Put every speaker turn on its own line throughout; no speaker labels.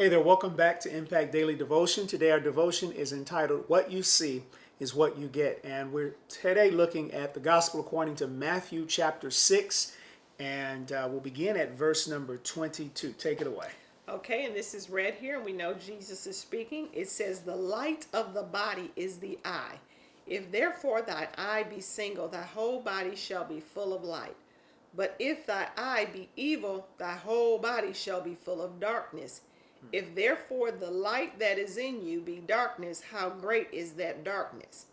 Hey there, welcome back to Impact Daily Devotion. Today our devotion is entitled, What You See is What You Get. And we're today looking at the Gospel according to Matthew chapter 6. And we'll begin at verse number 22. Take it away.
Okay, and this is read here, and we know Jesus is speaking. It says, the light of the body is the eye. If therefore thy eye be single, thy whole body shall be full of light. But if thy eye be evil, thy whole body shall be full of darkness. If therefore the light that is in you be darkness, how great is that darkness?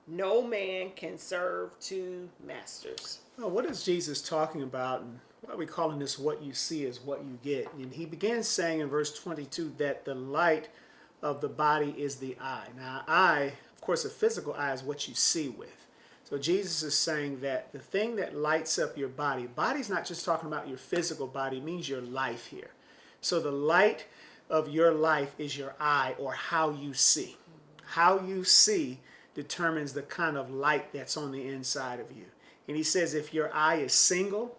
No man can serve two masters.
Well, what is Jesus talking about? And why are we calling this what you see is what you get? And he begins saying in verse 22 that the light of the body is the eye. Now, eye, of course, a physical eye is what you see with. So Jesus is saying that the thing that lights up your body's not just talking about your physical body, it means your life here. So the light of your life is your eye, or how you see. How you see determines the kind of light that's on the inside of you. And he says if your eye is single,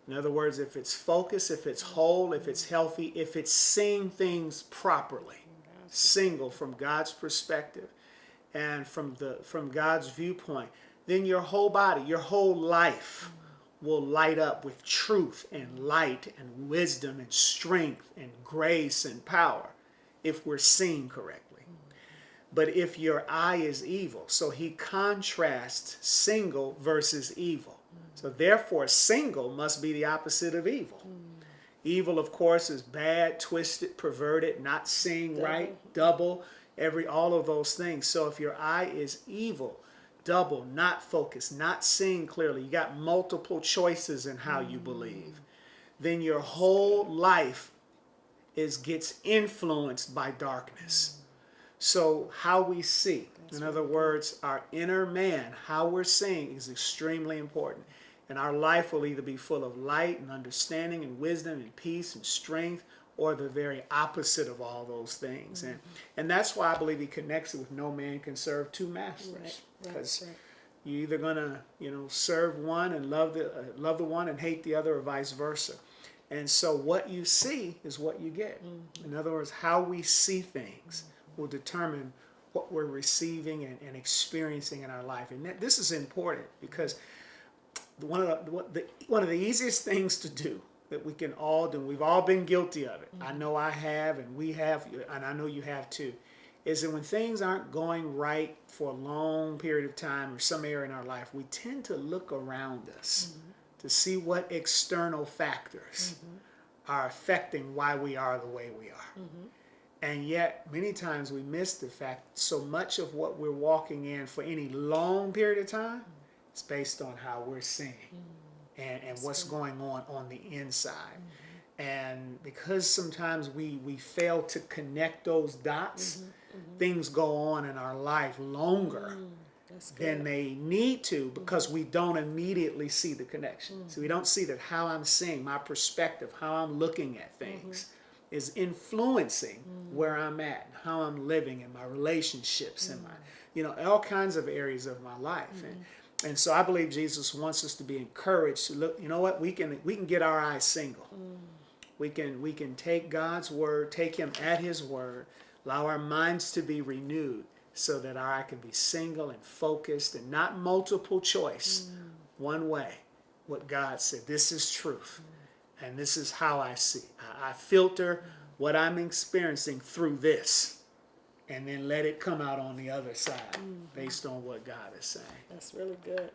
in other words, if it's focused, if it's whole, if it's healthy, if it's seeing things properly, single from God's perspective and from God's viewpoint, then your whole body, your whole life will light up with truth and light and wisdom and strength and grace and power if we're seeing correctly. But if your eye is evil, so he contrasts single versus evil. So therefore, single must be the opposite of evil. Evil, of course, is bad, twisted, perverted, not seeing right, double, all of those things. So if your eye is evil, double, not focused, not seeing clearly, you got multiple choices in how you believe, then your whole life gets influenced by darkness. So how we see, in other words, our inner man, how we're seeing is extremely important. And our life will either be full of light and understanding and wisdom and peace and strength, or the very opposite of all those things. And that's why I believe he connects it with no man can serve two masters. Because you're either going to, serve one and love the one and hate the other, or vice versa. And so what you see is what you get. In other words, how we see things will determine what we're receiving and experiencing in our life. And this is important because one of the easiest things to do that we can all do, we've all been guilty of it. I know I have, and we have, and I know you have too, is that when things aren't going right for a long period of time or some area in our life, we tend to look around us to see what external factors are affecting why we are the way we are. And yet, many times we miss the fact so much of what we're walking in for any long period of time is based on how we're seeing and what's going on the inside. And because sometimes we fail to connect those dots, things go on in our life longer than they need to, because we don't immediately see the connection. So we don't see that how I'm seeing, my perspective, how I'm looking at things is influencing where I'm at, and how I'm living, and my relationships, and my, all kinds of areas of my life. And so I believe Jesus wants us to be encouraged to look, you know what, we can get our eyes single. We can take God's word, take him at his word, allow our minds to be renewed so that our eye can be single and focused and not multiple choice. One way, what God said, this is truth. And this is how I see. I filter what I'm experiencing through this, and then let it come out on the other side based on what God is saying.
That's really good.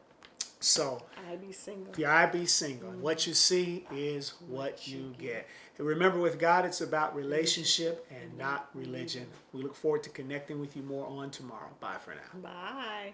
So,
I be single.
the eye be single. And what you see is what you get. And remember, with God, it's about relationship and not religion. We look forward to connecting with you more on tomorrow. Bye for now.
Bye.